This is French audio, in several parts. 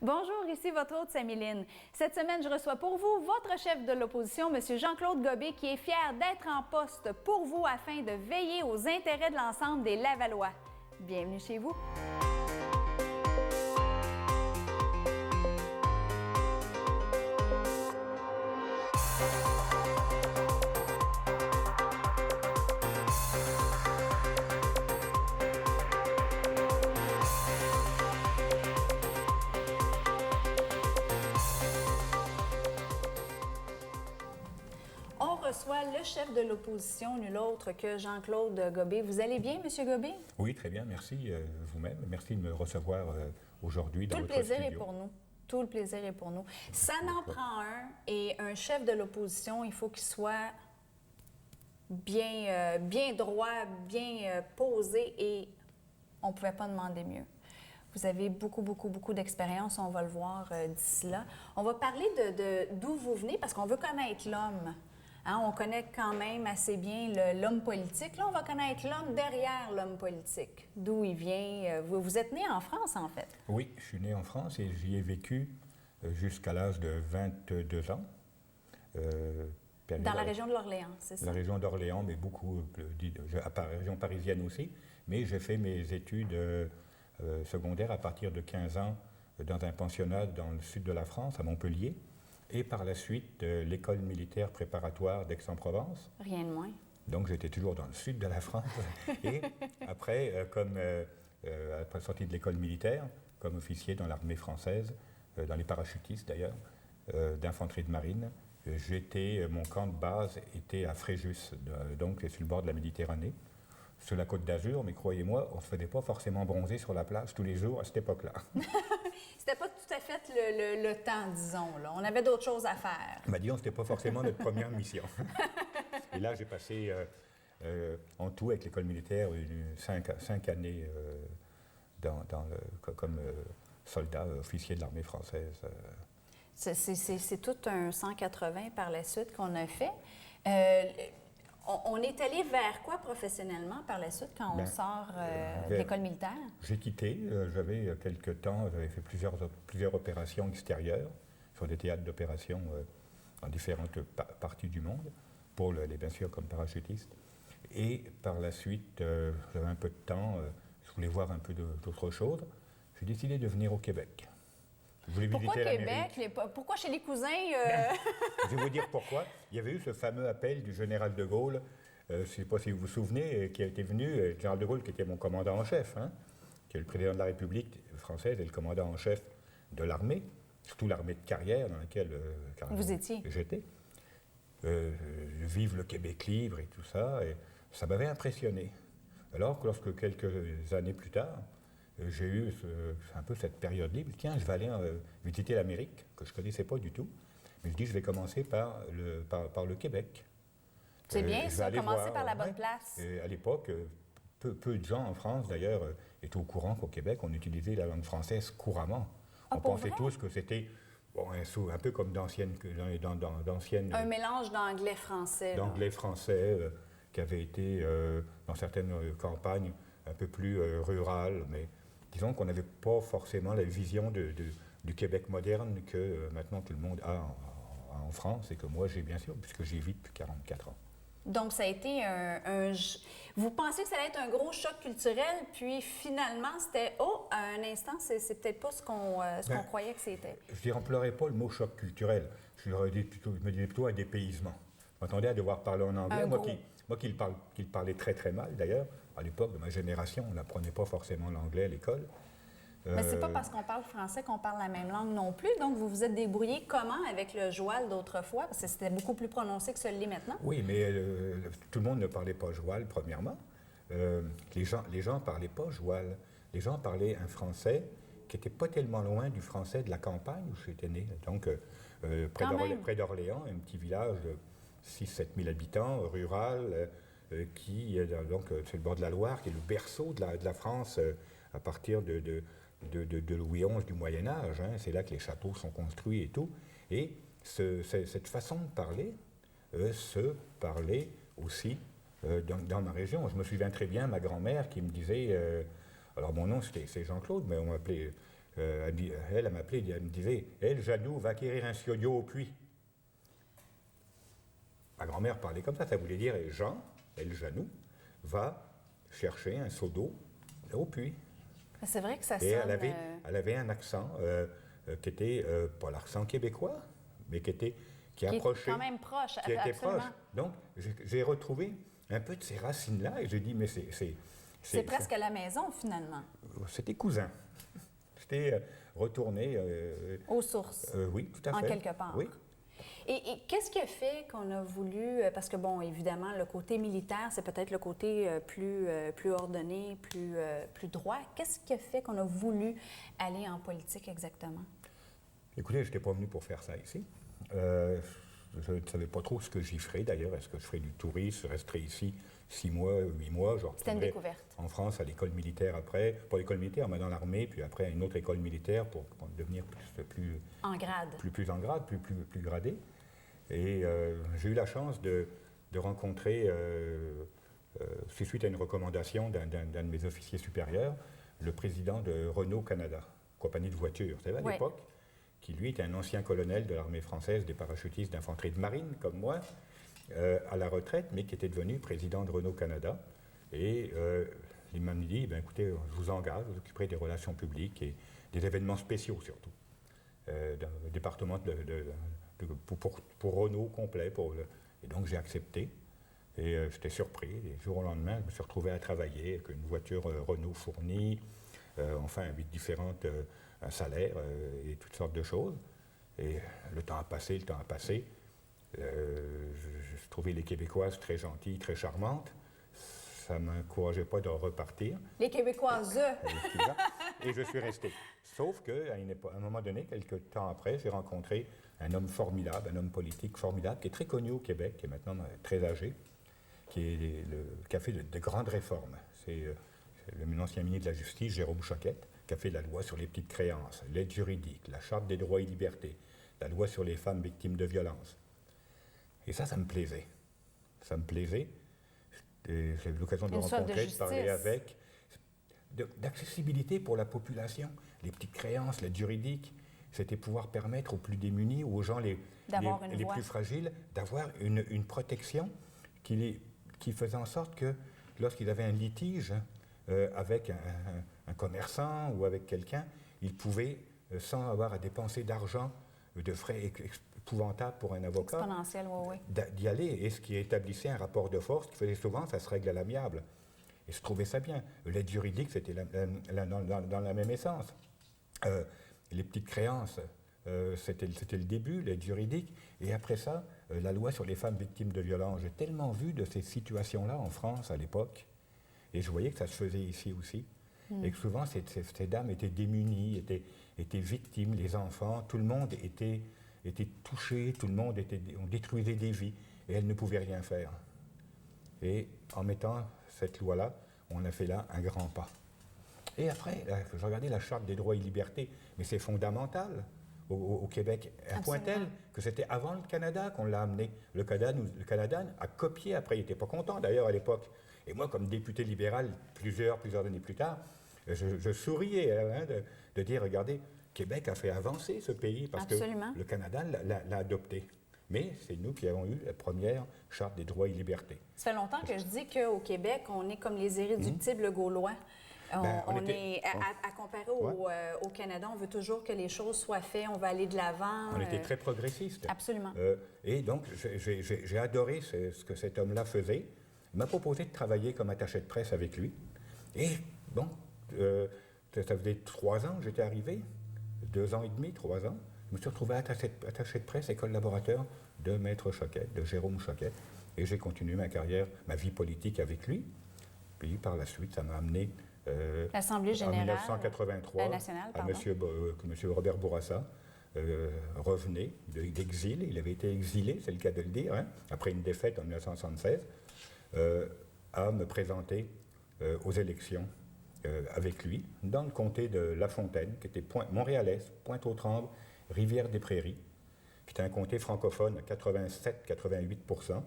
Bonjour, ici votre hôte Samiline. Cette semaine, je reçois pour vous votre chef de l'opposition, M. Jean-Claude Gobé, qui est fier d'être en poste pour vous afin de veiller aux intérêts de l'ensemble des Lavallois. Bienvenue chez vous. On reçoit le chef de l'opposition, nul autre que Jean-Claude Gobé. Vous allez bien, M. Gobé? Oui, très bien, merci vous-même. Merci de me recevoir aujourd'hui dans votre studio. Tout le plaisir est pour nous. Tout le plaisir est pour nous. Ça n'en prend un, et un chef de l'opposition, il faut qu'il soit bien droit, bien posé, et on ne pouvait pas demander mieux. Vous avez beaucoup d'expérience, on va le voir d'ici là. On va parler d'où vous venez, parce qu'on veut connaître l'homme. Hein, on connaît quand même assez bien l'homme politique. Là, on va connaître l'homme derrière l'homme politique. D'où il vient. Vous êtes né en France, en fait? Oui, je suis né en France et j'y ai vécu jusqu'à l'âge de 22 ans. Dans la région de l'Orléans, c'est ça? La région d'Orléans, mais beaucoup, à la région parisienne aussi. Mais j'ai fait mes études secondaires à partir de 15 ans dans un pensionnat dans le sud de la France, à Montpellier. Et par la suite, l'école militaire préparatoire d'Aix-en-Provence. Rien de moins. Donc j'étais toujours dans le sud de la France. Et après, après sortie de l'école militaire, comme officier dans l'armée française, dans les parachutistes d'ailleurs, d'infanterie de marine, mon camp de base était à Fréjus, donc sur le bord de la Méditerranée, sur la côte d'Azur, mais croyez-moi, on ne se faisait pas forcément bronzer sur la plage tous les jours à cette époque-là. C'était pas tout à fait le temps, disons. Là. On avait d'autres choses à faire. Disons, c'était pas forcément notre première mission. Et là, j'ai passé en tout avec l'école militaire 5 années comme soldat, officier de l'armée française. C'est tout un 180 par la suite qu'on a fait. On est allé vers quoi professionnellement par la suite quand on sort de l'école militaire? J'ai quitté, j'avais quelques temps, j'avais fait plusieurs opérations extérieures sur des théâtres d'opérations dans différentes parties du monde, bien sûr comme parachutiste. Et par la suite, j'avais un peu de temps, je voulais voir un peu d'autres choses. J'ai décidé de venir au Québec. Pourquoi Québec? Pourquoi chez les cousins? Je vais vous dire pourquoi. Il y avait eu ce fameux appel du général de Gaulle, je ne sais pas si vous vous souvenez, qui a été venu, le général de Gaulle qui était mon commandant en chef, qui est le président de la République française et le commandant en chef de l'armée, surtout l'armée de carrière dans laquelle vous étiez. J'étais. Vive le Québec libre et tout ça, et ça m'avait impressionné. Alors que lorsque quelques années plus tard, j'ai eu un peu cette période libre. Tiens, je vais aller visiter l'Amérique, que je ne connaissais pas du tout. Mais je dis, je vais commencer par le Québec. C'est bien ça, commencer par la bonne place. Et à l'époque, peu de gens en France, d'ailleurs, étaient au courant qu'au Québec, on utilisait la langue française couramment. On pensait tous que c'était un peu comme d'anciennes... Un mélange d'anglais-français. D'anglais-français qui avait été, dans certaines campagnes, un peu plus rurales, mais... Disons qu'on n'avait pas forcément la vision du Québec moderne que maintenant tout le monde a en France et que moi j'ai bien sûr, puisque j'y vis depuis 44 ans. Donc ça a été Vous pensez que ça allait être un gros choc culturel, puis finalement c'était à un instant, c'est peut-être pas ce qu'on croyait que c'était. Je n'emploierais pas le mot choc culturel. Je me disais plutôt un dépaysement. Je m'attendais à devoir parler en anglais. Moi qui le parlais très mal d'ailleurs, à l'époque de ma génération, on n'apprenait pas forcément l'anglais à l'école. Mais c'est pas parce qu'on parle français qu'on parle la même langue non plus. Donc vous vous êtes débrouillé comment avec le joual d'autrefois? Parce que c'était beaucoup plus prononcé que ce l'est maintenant. Oui, mais tout le monde ne parlait pas joual, premièrement. Les gens ne parlaient pas joual. Les gens parlaient un français qui n'était pas tellement loin du français de la campagne où j'étais né. Donc près d'Orléans, un petit village de 6-7 000 habitants, rural, qui est donc sur le bord de la Loire, qui est le berceau de la France à partir de Louis XI du Moyen-Âge. C'est là que les châteaux sont construits et tout. Et cette façon de parler se parlait aussi dans ma région. Je me souviens très bien ma grand-mère qui me disait, alors mon nom c'est Jean-Claude, mais on m'appelait Elle m'a appelé, elle me disait, elle, Janou, va acquérir un siodio au puits. Ma grand-mère parlait comme ça voulait dire, Jean, elle, Janou, va chercher un seau d'eau au puits. C'est vrai que ça Et sonne... elle avait un accent qui était, pas l'accent québécois, mais qui approchait. Qui est quand même proche, Qui était absolument. proche. Donc, j'ai retrouvé un peu de ces racines-là et j'ai dit, mais c'est presque à la maison, finalement. C'était cousin. C'était retourné. Aux sources. Oui, tout à fait. En quelque part. Oui. Et qu'est-ce qui a fait qu'on a voulu, parce que bon, évidemment, le côté militaire, c'est peut-être le côté plus ordonné, plus droit. Qu'est-ce qui a fait qu'on a voulu aller en politique exactement? Écoutez, je n'étais pas venu pour faire ça ici. Je ne savais pas trop ce que j'y ferais d'ailleurs. Est-ce que je ferais du tourisme, je resterais ici 6 mois, 8 mois, je C'était une découverte. En France, à l'école militaire après, pas l'école militaire, mais dans l'armée, puis après à une autre école militaire pour devenir plus en grade. Plus en grade, plus gradé. Et j'ai eu la chance de rencontrer, c'est suite à une recommandation d'un de mes officiers supérieurs, le président de Renault Canada, compagnie de voitures, vous savez, à l'époque, qui lui était un ancien colonel de l'armée française, des parachutistes d'infanterie de marine, comme moi, à la retraite, mais qui était devenu président de Renault Canada. Et il m'a dit, ben, écoutez, je vous engage, vous occuperez des relations publiques et des événements spéciaux surtout. D'un département pour Renault complet. Et donc j'ai accepté. Et j'étais surpris. Et du jour au lendemain, je me suis retrouvé à travailler avec une voiture Renault fournie, enfin avec différentes, un salaire et toutes sortes de choses. Et le temps a passé, je trouvais les Québécoises très gentilles, très charmantes. Ça ne m'encourageait pas de repartir. Les Québécoises, et je suis resté. Sauf qu'à un moment donné, quelques temps après, j'ai rencontré un homme formidable, un homme politique formidable, qui est très connu au Québec, qui est maintenant très âgé, qui a fait de grandes réformes. C'est l'ancien ministre de la Justice, Jérôme Choquette, qui a fait la loi sur les petites créances, l'aide juridique, la Charte des droits et libertés, la loi sur les femmes victimes de violences. Et ça me plaisait. Ça me plaisait. J'ai eu l'occasion de le rencontrer, de parler avec. D'accessibilité pour la population. Les petites créances, l'aide juridique, c'était pouvoir permettre aux plus démunis ou aux gens les plus fragiles d'avoir une protection qui faisait en sorte que lorsqu'ils avaient un litige avec un commerçant ou avec quelqu'un, ils pouvaient, sans avoir à dépenser d'argent, de frais épouvantables pour un avocat, exponentiel, oui. d'y aller. Et ce qui établissait un rapport de force qui faisait souvent, ça se règle à l'amiable. Et je trouvais ça bien. L'aide juridique, c'était dans la même essence. Les petites créances, c'était le début, l'aide juridique. Et après ça, la loi sur les femmes victimes de violences. J'ai tellement vu de ces situations-là en France à l'époque. Et je voyais que ça se faisait ici aussi. Et que souvent, ces dames étaient démunies, étaient victimes, les enfants, tout le monde était touché, tout le monde on détruisait des vies. Et elles ne pouvaient rien faire. Et en mettant cette loi-là, on a fait là un grand pas. Et après, je regardais la Charte des droits et libertés, mais c'est fondamental au Québec, à un point tel que c'était avant le Canada qu'on l'a amené. Le Canada a copié, après il n'était pas content d'ailleurs à l'époque. Et moi, comme député libéral, plusieurs années plus tard, je souriais de dire, regardez, Québec a fait avancer ce pays parce que le Canada l'a adopté. Mais c'est nous qui avons eu la première Charte des droits et libertés. Ça fait longtemps que je dis qu'au Québec, on est comme les irréductibles gaulois. On est à comparer au Canada, on veut toujours que les choses soient faites, on va aller de l'avant. On était très progressistes. Absolument. Et donc, j'ai adoré ce que cet homme-là faisait. Il m'a proposé de travailler comme attaché de presse avec lui. Et bon, ça faisait 3 ans que j'étais arrivé, 2 ans et demi, 3 ans. Je me suis retrouvé attaché de presse et collaborateur de Maître Choquette, de Jérôme Choquette. Et j'ai continué ma vie politique avec lui. Puis par la suite, ça m'a amené l'Assemblée générale, en 1983 à M. Robert Bourassa revenait d'exil. Il avait été exilé, c'est le cas de le dire, hein, après une défaite en 1976, à me présenter aux élections avec lui dans le comté de La Fontaine, qui était montréalais, Pointe-aux-Trembles, Rivière-des-Prairies, qui était un comté francophone à 87-88%,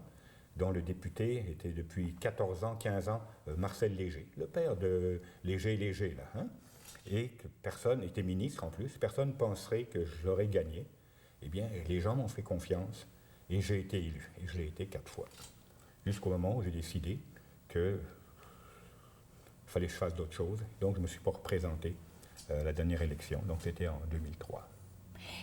dont le député était depuis 14 ans, 15 ans, Marcel Léger, le père de Léger, là. Hein? et que personne était ministre en plus, personne ne penserait que j'aurais gagné. Eh bien, les gens m'ont fait confiance et j'ai été élu. Et je l'ai été 4 fois. Jusqu'au moment où j'ai décidé qu'il fallait que je fasse d'autres choses. Donc, je ne me suis pas représenté à la dernière élection. Donc, c'était en 2003.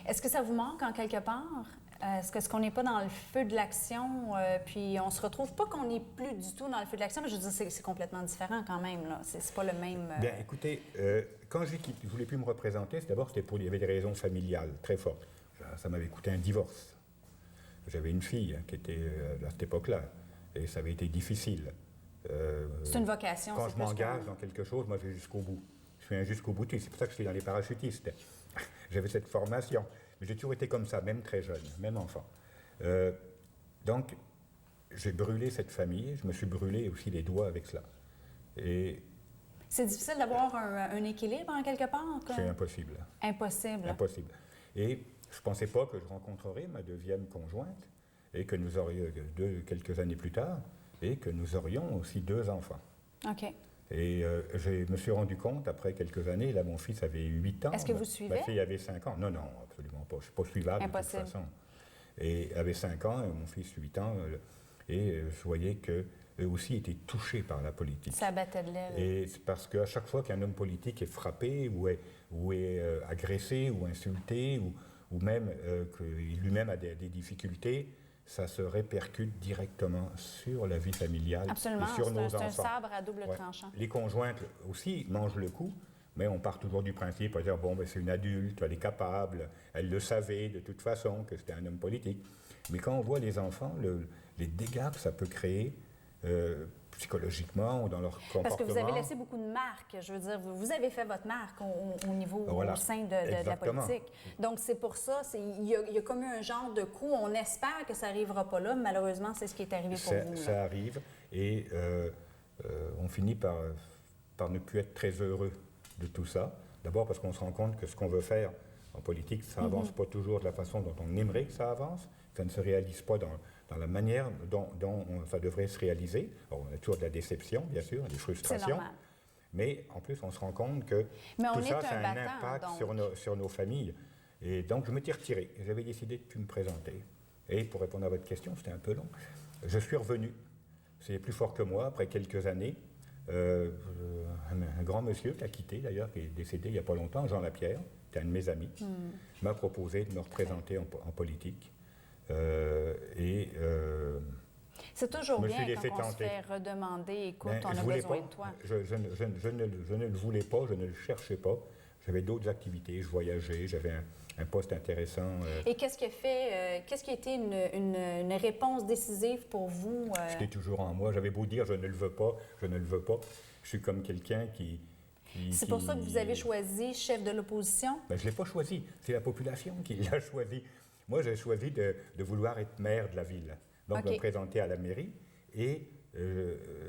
Est-ce que ça vous manque en quelque part? Est-ce qu'on n'est pas dans le feu de l'action, puis on se retrouve pas qu'on n'est plus du tout dans le feu de l'action, mais je veux dire, c'est complètement différent quand même, là. C'est pas le même... Bien, écoutez, quand je ne voulais plus me représenter, d'abord, il y avait des raisons familiales très fortes. Ça m'avait coûté un divorce. J'avais une fille qui était à cette époque-là, et ça avait été difficile. C'est une vocation. Quand je m'engage dans quelque chose, moi, je vais jusqu'au bout. Je suis un jusqu'au boutiste. C'est pour ça que je suis dans les parachutistes. J'avais cette formation. Mais j'ai toujours été comme ça, même très jeune, même enfant. Donc, j'ai brûlé cette famille. Je me suis brûlé aussi les doigts avec cela. Et c'est difficile d'avoir un équilibre en quelque part? c'est impossible. Impossible. Impossible. Et je ne pensais pas que je rencontrerais ma deuxième conjointe et que nous aurions, quelques années plus tard, et que nous aurions aussi 2 enfants. OK. Et je me suis rendu compte, après quelques années, là, mon fils avait 8 ans. Est-ce que vous suivez? Ma fille avait 5 ans. Non, non, absolument pas. Je ne suis pas suivable Impossible. de toute façon. Et avait 5 ans, et mon fils 8 ans, et je voyais qu'eux aussi étaient touchés par la politique. Ça battait de l'aile. Et c'est parce qu'à chaque fois qu'un homme politique est frappé, ou est agressé, ou insulté, ou même qu'il lui-même a des difficultés, ça se répercute directement sur la vie familiale Absolument, et sur nos enfants. C'est un sabre à double tranchant. Les conjointes aussi mangent le coup, mais on part toujours du principe, on va dire, bon, ben, c'est une adulte, elle est capable, elle le savait de toute façon que c'était un homme politique. Mais quand on voit les enfants, les dégâts que ça peut créer psychologiquement ou dans leur comportement... Parce que vous avez laissé beaucoup de marques. Je veux dire, vous avez fait votre marque au niveau, voilà, au sein de la politique. Donc, c'est pour ça, il y a comme eu un genre de coup. On espère que ça n'arrivera pas là. Malheureusement, c'est ce qui est arrivé pour vous. Ça arrive et on finit par ne plus être très heureux de tout ça. D'abord parce qu'on se rend compte que ce qu'on veut faire en politique, ça n'avance pas toujours de la façon dont on aimerait que ça avance. Ça ne se réalise pas dans la manière dont ça devrait se réaliser. Alors, on a toujours de la déception, bien sûr, des frustrations. C'est normal. Mais en plus, on se rend compte que tout ça, ça a un impact sur nos familles. Et donc, je m'étais retiré. J'avais décidé de ne plus me présenter. Et pour répondre à votre question, c'était un peu long. Je suis revenu. C'est plus fort que moi, après quelques années. Un grand monsieur qui a quitté, d'ailleurs, qui est décédé il n'y a pas longtemps, Jean Lapierre, qui est un de mes amis, m'a proposé de me représenter en politique. C'est toujours me bien suis laissé quand on se tenter. fait redemander, écoute, Ben, on a besoin de toi. Je ne le voulais pas, je ne le cherchais pas. J'avais d'autres activités, je voyageais, j'avais un poste intéressant. Et qu'est-ce qui a été une réponse décisive pour vous? C'était toujours en moi. J'avais beau dire, je ne le veux pas, je ne le veux pas. Je suis comme quelqu'un qui... C'est pour ça que vous avez choisi chef de l'opposition? Ben, je ne l'ai pas choisi, c'est la population qui l'a choisi. Moi, j'ai choisi de vouloir être maire de la ville. Donc, me présenter à la mairie. Et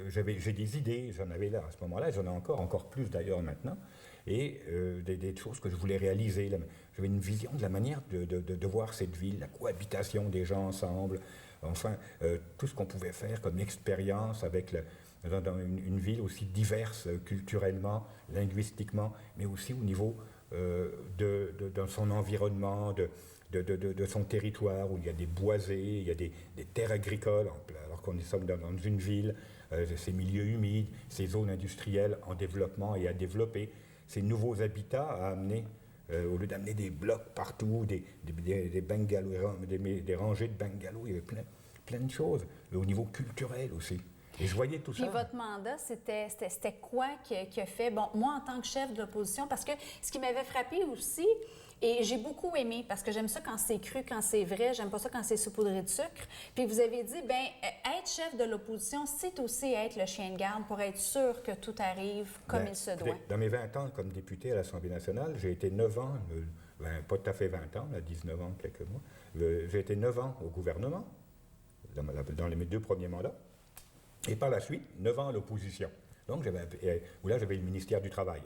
j'ai des idées, j'en avais là à ce moment-là, j'en ai encore plus d'ailleurs maintenant. Et des choses que je voulais réaliser. J'avais une vision de la manière de voir cette ville, la cohabitation des gens ensemble. Enfin, tout ce qu'on pouvait faire comme expérience dans une ville aussi diverse culturellement, linguistiquement, mais aussi au niveau de son environnement, de son territoire, où il y a des boisés, il y a des terres agricoles, alors qu'on est dans une ville, ces milieux humides, ces zones industrielles en développement et à développer, ces nouveaux habitats à amener, au lieu d'amener des blocs partout, des bungalows, des rangées de bungalows, il y avait plein de choses, au niveau culturel aussi. Et je voyais tout ça. Puis votre mandat, c'était quoi qui a fait... Bon, moi, en tant que chef de l'opposition, parce que ce qui m'avait frappé aussi, et j'ai beaucoup aimé, parce que j'aime ça quand c'est cru, quand c'est vrai, j'aime pas ça quand c'est saupoudré de sucre. Puis vous avez dit, bien, être chef de l'opposition, c'est aussi être le chien de garde pour être sûr que tout arrive comme il se doit. Dans mes 20 ans comme député à l'Assemblée nationale, j'ai été 9 ans, pas tout à fait 20 ans, là, 19 ans, quelques mois, j'ai été 9 ans au gouvernement, dans mes 2 premiers mandats. Et par la suite, 9 ans à l'opposition. Donc, là, j'avais le ministère du Travail.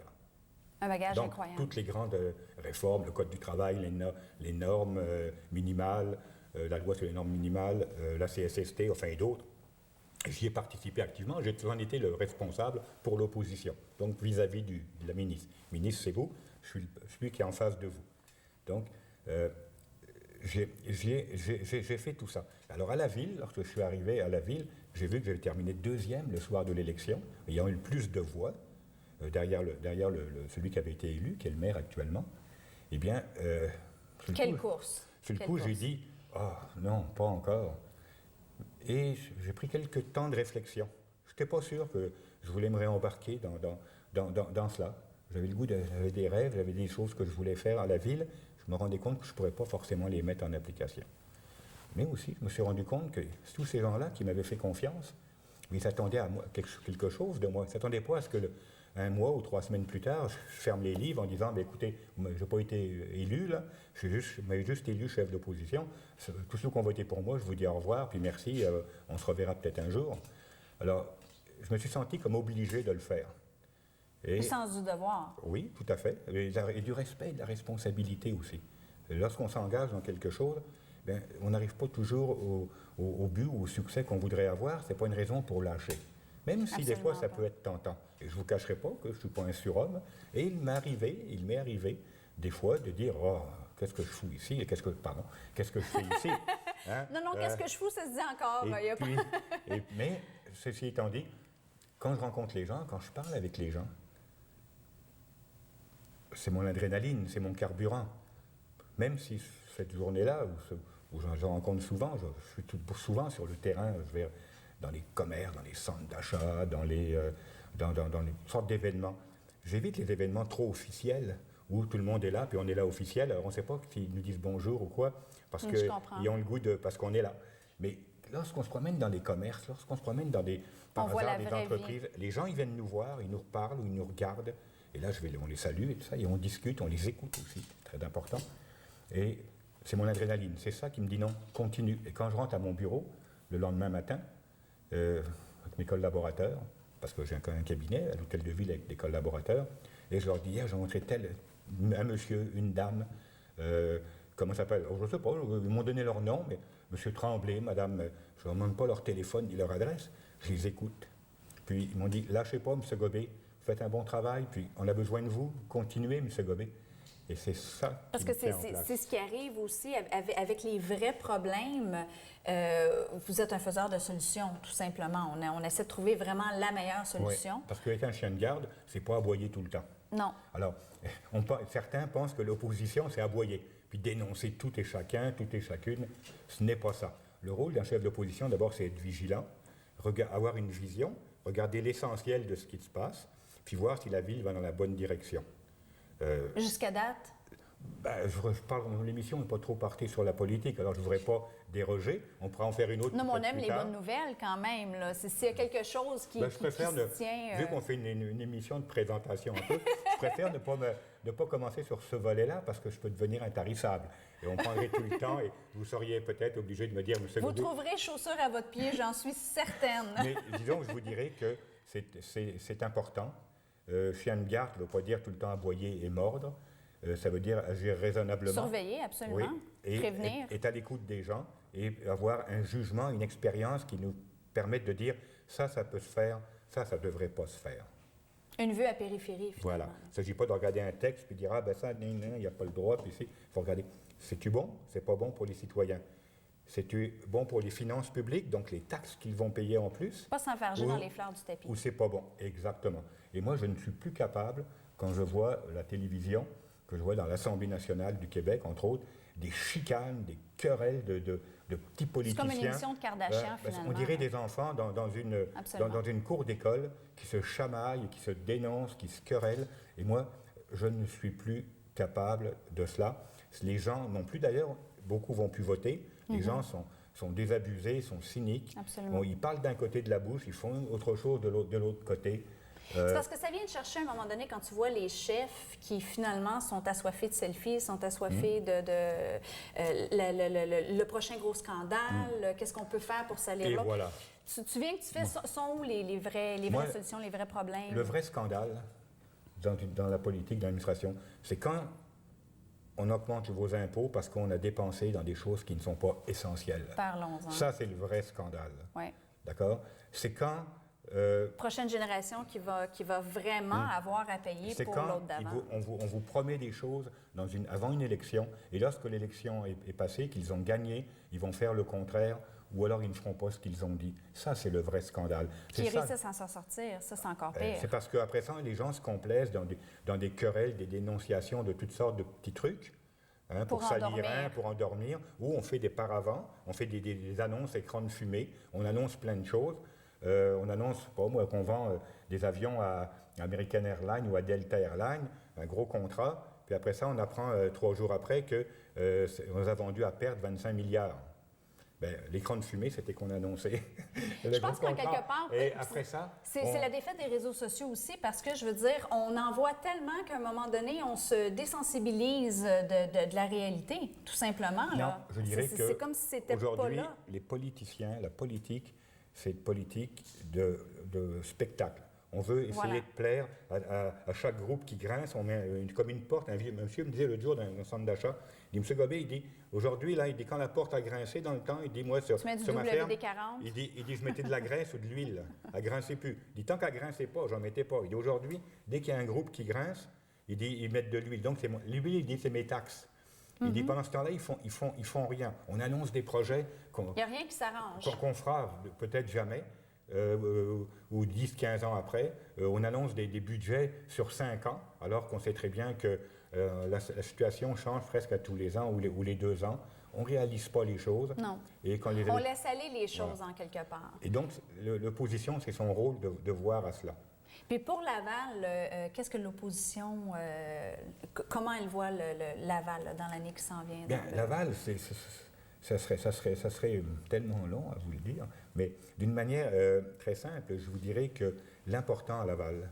Un bagage donc, incroyable. Toutes les grandes réformes, le Code du travail, les normes minimales, la loi sur les normes minimales, la CSST, enfin, et d'autres. J'y ai participé activement, j'en étais le responsable pour l'opposition, donc vis-à-vis de la ministre. Ministre, c'est vous, je suis celui qui est en face de vous. Donc, j'ai fait tout ça. Alors à la ville, lorsque je suis arrivé à la ville, j'ai vu que j'avais terminé deuxième le soir de l'élection, ayant eu le plus de voix, derrière celui qui avait été élu, qui est le maire actuellement. Eh bien, Quelle course? Sur le coup, j'ai dit, ah non, pas encore. Et j'ai pris quelques temps de réflexion. Je n'étais pas sûr que je voulais me réembarquer dans cela. J'avais le goût, j'avais des rêves, j'avais des choses que je voulais faire à la ville. Je me rendais compte que je ne pourrais pas forcément les mettre en application. Mais aussi, je me suis rendu compte que tous ces gens-là qui m'avaient fait confiance, ils s'attendaient à moi, quelque chose de moi. Ils ne s'attendaient pas à ce que un mois ou 3 semaines plus tard, je ferme les livres en disant « écoutez, je n'ai pas été élu, là, je m'avais juste élu chef d'opposition. Tous ceux qui ont voté pour moi, je vous dis au revoir, puis merci, on se reverra peut-être un jour. » Alors, je me suis senti comme obligé de le faire. Le sens du devoir. Oui, tout à fait. Et du respect, de la responsabilité aussi. Lorsqu'on s'engage dans quelque chose, bien, on n'arrive pas toujours au but ou au succès qu'on voudrait avoir. Ce n'est pas une raison pour lâcher. Même si des fois, ça peut être tentant. Et je ne vous cacherai pas que je ne suis pas un surhomme. Et il m'est arrivé des fois de dire « Oh, qu'est-ce que je fous ici? Qu'est-ce que je fais ici? » Non, qu'est-ce que je fous, ça se dit encore. Mais, ceci étant dit, quand je rencontre les gens, quand je parle avec les gens, c'est mon adrénaline, c'est mon carburant. Même si cette journée-là, où j'en rencontre souvent, je suis souvent sur le terrain, je vais dans les commerces, dans les centres d'achat, dans les sortes d'événements. J'évite les événements trop officiels, où tout le monde est là, puis on est là officiel, alors on ne sait pas s'ils nous disent bonjour ou quoi, parce qu'ils ont le goût parce qu'on est là. Mais lorsqu'on se promène dans des commerces, lorsqu'on se promène dans des entreprises, les gens ils viennent nous voir, ils nous reparlent ou ils nous regardent, et là on les salue et tout ça, et on discute, on les écoute aussi, très important. Et c'est mon adrénaline, c'est ça qui me dit non, continue. Et quand je rentre à mon bureau, le lendemain matin, avec mes collaborateurs, parce que j'ai un cabinet à l'hôtel de ville avec des collaborateurs, et je leur dis, hier j'ai rencontré un monsieur, une dame, comment ça s'appelle? Je ne sais pas, ils m'ont donné leur nom, mais monsieur Tremblay, madame, je ne leur demande pas leur téléphone ni leur adresse, je les écoute. Puis ils m'ont dit, lâchez pas, monsieur Gobet, faites un bon travail, puis on a besoin de vous, continuez, monsieur Gobet. Et c'est ça. Parce que c'est ce qui arrive aussi avec les vrais problèmes. Vous êtes un faiseur de solutions, tout simplement. On essaie de trouver vraiment la meilleure solution. Oui, parce qu'être un chien de garde, c'est pas aboyer tout le temps. Non. Alors, certains pensent que l'opposition, c'est aboyer, puis dénoncer tout et chacun, tout et chacune. Ce n'est pas ça. Le rôle d'un chef d'opposition, d'abord, c'est être vigilant, avoir une vision, regarder l'essentiel de ce qui se passe, puis voir si la ville va dans la bonne direction. Jusqu'à date? Je parle dans l'émission, on n'est pas trop parti sur la politique, alors je ne voudrais pas déroger. On pourra en faire une autre. Non, mais on aime les bonnes nouvelles quand même. S'il y a quelque chose qui se tient... Vu qu'on fait une émission de présentation un peu, je préfère ne pas commencer sur ce volet-là parce que je peux devenir intarissable. Et on prendrait tout le temps et vous seriez peut-être obligé de me dire... Vous trouverez chaussures à votre pied, j'en suis certaine. Mais disons, je vous dirais que c'est important. Chien de garde ne veut pas dire tout le temps aboyer et mordre. Ça veut dire agir raisonnablement. Surveiller, absolument. Oui, et prévenir. Être à l'écoute des gens et avoir un jugement, une expérience qui nous permette de dire ça peut se faire, ça ne devrait pas se faire. Une vue à périphérie, finalement. Voilà. Il ne s'agit pas de regarder un texte et de dire ça, il n'y a pas le droit, puis il faut regarder. C'est-tu bon? C'est pas bon pour les citoyens. C'est-tu bon pour les finances publiques, donc les taxes qu'ils vont payer en plus? Pas s'enfarger dans les fleurs du tapis. Ou c'est pas bon, exactement. Et moi, je ne suis plus capable, quand je vois la télévision, que je vois dans l'Assemblée nationale du Québec, entre autres, des chicanes, des querelles de petits politiciens. C'est comme une émission de Kardashian, finalement. On dirait des enfants dans une cour d'école qui se chamaillent, qui se dénoncent, qui se querellent. Et moi, je ne suis plus capable de cela. Les gens non plus, d'ailleurs, beaucoup vont plus voter. Les gens sont désabusés, sont cyniques. Absolument. Bon, ils parlent d'un côté de la bouche, ils font autre chose de l'autre côté. C'est parce que ça vient de chercher à un moment donné quand tu vois les chefs qui finalement sont assoiffés de selfies, sont assoiffés le prochain gros scandale, qu'est-ce qu'on peut faire pour salir l'autre. Voilà. Tu viens que tu fais, sont où les vraies solutions, les vrais problèmes? Le vrai scandale dans la politique, dans l'administration, c'est quand on augmente vos impôts parce qu'on a dépensé dans des choses qui ne sont pas essentielles. Parlons-en. Ça, c'est le vrai scandale. Ouais. d'accord? C'est quand... Prochaine génération qui va vraiment avoir à payer c'est pour quand l'autre d'avant. on vous promet des choses avant une élection, et lorsque l'élection est passée, qu'ils ont gagné, ils vont faire le contraire, ou alors ils ne feront pas ce qu'ils ont dit. Ça, c'est le vrai scandale. Puis ils réussissent à s'en sortir, ça, c'est encore pire. C'est parce qu'après ça, les gens se complaisent dans des querelles, des dénonciations de toutes sortes de petits trucs, hein, pour salir, pour endormir, ou on fait des paravents, on fait des annonces écran de fumée, on annonce plein de choses. On annonce, pas moi, qu'on vend des avions à American Airlines ou à Delta Airlines, un gros contrat, puis après ça, on apprend 3 jours après qu'on a vendu à perte 25 milliards. Bien, l'écran de fumée, c'était qu'on annonçait. Je pense qu'en quelque part, et après ça, c'est la défaite des réseaux sociaux aussi, parce que je veux dire, on en voit tellement qu'à un moment donné, on se désensibilise de la réalité, tout simplement. Non, là. Je dirais que c'est comme si c'était pas aujourd'hui, là. les politiciens, la politique, c'est une politique de spectacle. On veut essayer de plaire à chaque groupe qui grince. On met comme une porte. Un monsieur me disait l'autre jour dans un centre d'achat, il dit, M. Gobet, il dit, aujourd'hui, là, il dit, quand la porte a grincé dans le temps, il dit, moi, sur ma ferme, il dit, je mettais de la graisse ou de l'huile. Elle ne grinçait plus. Il dit, tant qu'elle ne grinçait pas, j'en mettais pas. Il dit, aujourd'hui, dès qu'il y a un groupe qui grince, il dit, ils mettent de l'huile. Donc, l'huile, il dit, c'est mes taxes. Il dit, pendant ce temps-là, ils font rien. On annonce des projets il n'y a rien qui s'arrange. Qu'on fera peut-être jamais, ou 10-15 ans après. On annonce des budgets sur 5 ans, alors qu'on sait très bien que la situation change presque à tous les ans ou les 2 ans. On ne réalise pas les choses. Non. Et quand on laisse aller les choses en quelque part. Et donc, l'opposition, c'est son rôle de voir à cela. Puis pour Laval, qu'est-ce que l'opposition, comment elle voit Laval là, dans l'année qui s'en vient? Bien, Laval, ça serait tellement long à vous le dire, mais d'une manière très simple, je vous dirais que l'important à Laval,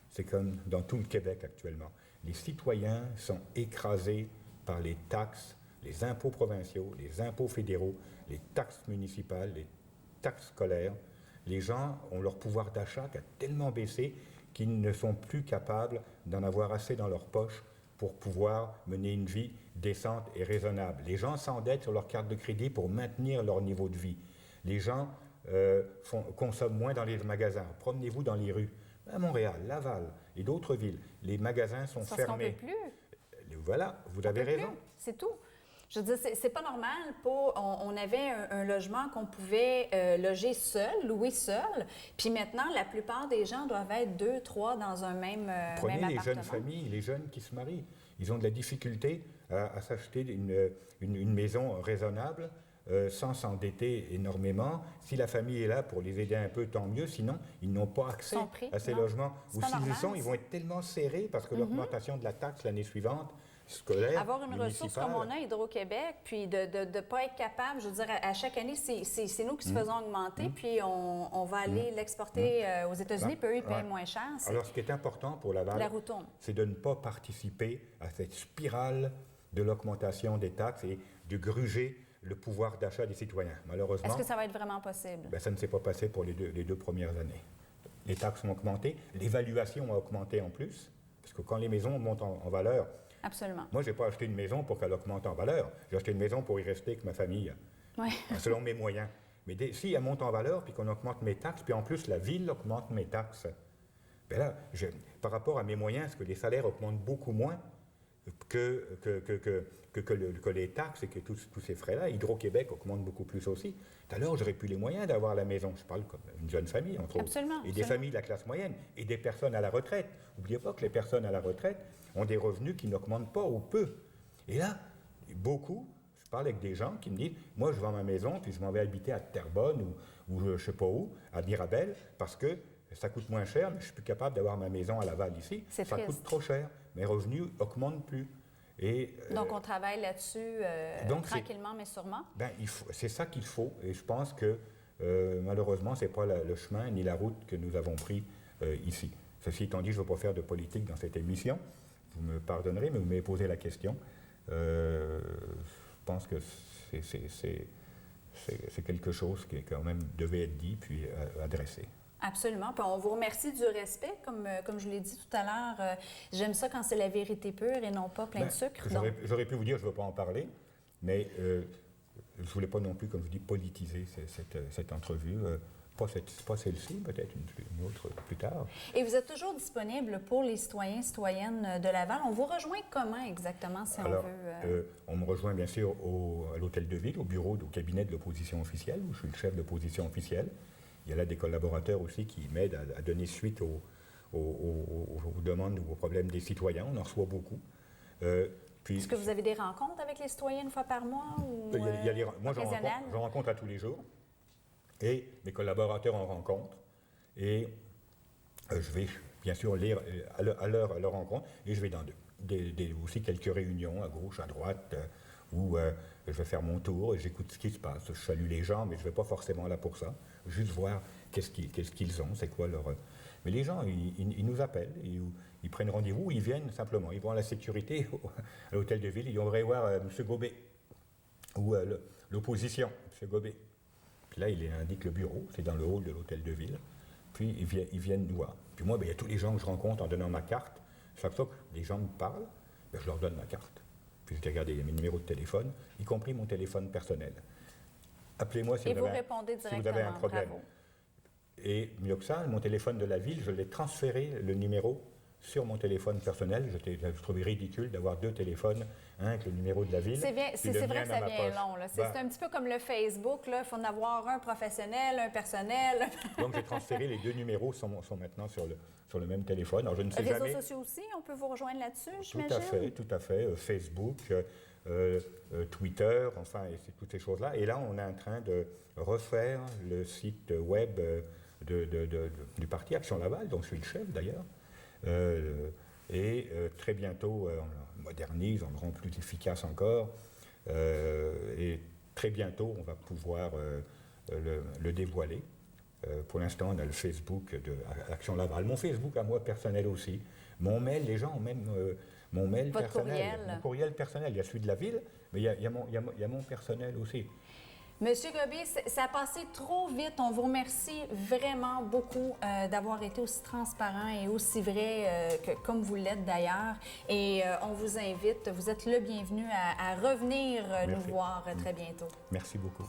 c'est comme dans tout le Québec actuellement, les citoyens sont écrasés par les taxes, les impôts provinciaux, les impôts fédéraux, les taxes municipales, les taxes scolaires. Les gens ont leur pouvoir d'achat qui a tellement baissé qu'ils ne sont plus capables d'en avoir assez dans leur poche pour pouvoir mener une vie décente et raisonnable. Les gens s'endettent sur leur carte de crédit pour maintenir leur niveau de vie. Les gens consomment moins dans les magasins. Promenez-vous dans les rues. À Montréal, Laval et d'autres villes, les magasins sont fermés. Parce qu'on ne peut plus. Voilà, vous avez raison. C'est tout. Je veux dire, c'est pas normal. On avait un logement qu'on pouvait loger seul, louer seul. Puis maintenant, la plupart des gens doivent être 2, 3 dans un même appartement. Prenez les jeunes familles, les jeunes qui se marient. Ils ont de la difficulté à s'acheter une maison raisonnable sans s'endetter énormément. Si la famille est là pour les aider un peu, tant mieux. Sinon, ils n'ont pas accès à ces logements. Ou s'ils y sont, ils vont être tellement serrés parce que l'augmentation de la taxe l'année suivante, scolaire, avoir une ressource comme on a Hydro-Québec, puis de ne pas être capable, je veux dire, à chaque année, c'est nous qui se faisons augmenter, puis on va aller l'exporter aux États-Unis, puis eux, ils payent moins cher. Alors, ce qui est important pour Laval, c'est de ne pas participer à cette spirale de l'augmentation des taxes et de gruger le pouvoir d'achat des citoyens. Malheureusement... Est-ce que ça va être vraiment possible? Bien, ça ne s'est pas passé pour les deux premières années. Les taxes ont augmenté, l'évaluation a augmenté en plus, parce que quand les maisons montent en valeur... Absolument. Moi, je n'ai pas acheté une maison pour qu'elle augmente en valeur. J'ai acheté une maison pour y rester avec ma famille, selon mes moyens. Mais si elle monte en valeur, puis qu'on augmente mes taxes, puis en plus la ville augmente mes taxes, bien là, par rapport à mes moyens, est-ce que les salaires augmentent beaucoup moins que les taxes et que tous ces frais-là? Hydro-Québec augmente beaucoup plus aussi. Tout à l'heure, j'aurais plus les moyens d'avoir la maison. Je parle comme une jeune famille, entre autres. Et des familles de la classe moyenne, et des personnes à la retraite. N'oubliez pas que les personnes à la retraite ont des revenus qui n'augmentent pas ou peu. Et là, beaucoup, je parle avec des gens qui me disent, moi, je vends ma maison, puis je m'en vais habiter à Terrebonne ou je ne sais pas où, à Mirabel, parce que ça coûte moins cher, mais je suis plus capable d'avoir ma maison à Laval ici. Ça coûte trop cher. Mes revenus n'augmentent plus. Donc, on travaille là-dessus tranquillement, mais sûrement? Ben, c'est ça qu'il faut. Et je pense que, malheureusement, ce n'est pas le chemin ni la route que nous avons pris ici. Ceci étant dit, je ne veux pas faire de politique dans cette émission. Vous me pardonnerez, mais vous m'avez posé la question. Je pense que c'est quelque chose qui, quand même, devait être dit puis adressé. Absolument. Puis on vous remercie du respect, comme je vous l'ai dit tout à l'heure. J'aime ça quand c'est la vérité pure et non pas plein de sucre. J'aurais pu vous dire, je ne veux pas en parler, mais je ne voulais pas non plus, comme je dis, politiser cette entrevue. pas celle-ci, peut-être une autre plus tard. Et vous êtes toujours disponible pour les citoyens, citoyennes de Laval. On vous rejoint comment exactement, si Alors, on veut? on me rejoint bien sûr à l'Hôtel de Ville, au cabinet de l'opposition officielle, où je suis le chef de l'opposition officielle. Il y a là des collaborateurs aussi qui m'aident à donner suite aux demandes ou aux problèmes des citoyens. On en reçoit beaucoup. Est-ce que vous avez des rencontres avec les citoyens une fois par mois? Ou, moi, j'en rencontre à tous les jours. Et mes collaborateurs en rencontrent. Et je vais bien sûr lire à leur rencontre. Et je vais dans aussi quelques réunions à gauche, à droite, où je vais faire mon tour et j'écoute ce qui se passe. Je salue les gens, mais je ne vais pas forcément là pour ça. Juste voir qu'est-ce qu'ils ont, c'est quoi leur... Mais les gens, ils nous appellent, ils prennent rendez-vous, ils viennent simplement. Ils vont à la sécurité, à l'hôtel de ville, ils vont voir M. Gobet, ou l'opposition, M. Gobet. Puis là, il indique le bureau, c'est dans le hall de l'hôtel de ville. Puis ils viennent nous voir. Puis moi, il y a tous les gens que je rencontre en donnant ma carte. Chaque fois que les gens me parlent, je leur donne ma carte. Puis je dis, regardez, il y a mes numéros de téléphone, y compris mon téléphone personnel. Appelez-moi si vous avez un problème. Bravo. Et mieux que ça, mon téléphone de la ville, je l'ai transféré, le numéro, sur mon téléphone personnel. Je trouvais ridicule d'avoir deux téléphones, un avec le numéro de la ville. C'est vrai que ça vient long. C'est un petit peu comme le Facebook. Il faut en avoir un professionnel, un personnel. Donc, j'ai transféré les deux numéros, sont maintenant sur le même téléphone. Alors, je ne sais jamais... Réseaux sociaux aussi, on peut vous rejoindre là-dessus, j'imagine? Tout à fait. Facebook, Twitter, enfin, et toutes ces choses-là. Et là, on est en train de refaire le site web du parti Action Laval, dont je suis le chef d'ailleurs. Très bientôt, on le modernise, on le rend plus efficace encore. Et très bientôt, on va pouvoir le dévoiler. Pour l'instant, on a le Facebook de Action Laval. Mon Facebook à moi personnel aussi. Mon mail, les gens ont même mon mail Votre personnel. courriel. Mon courriel personnel. Il y a celui de la ville, mais il y a mon personnel aussi. Monsieur Gobet, ça a passé trop vite. On vous remercie vraiment beaucoup d'avoir été aussi transparent et aussi vrai comme vous l'êtes d'ailleurs. Et on vous invite, vous êtes le bienvenu à revenir nous voir très bientôt. Merci beaucoup.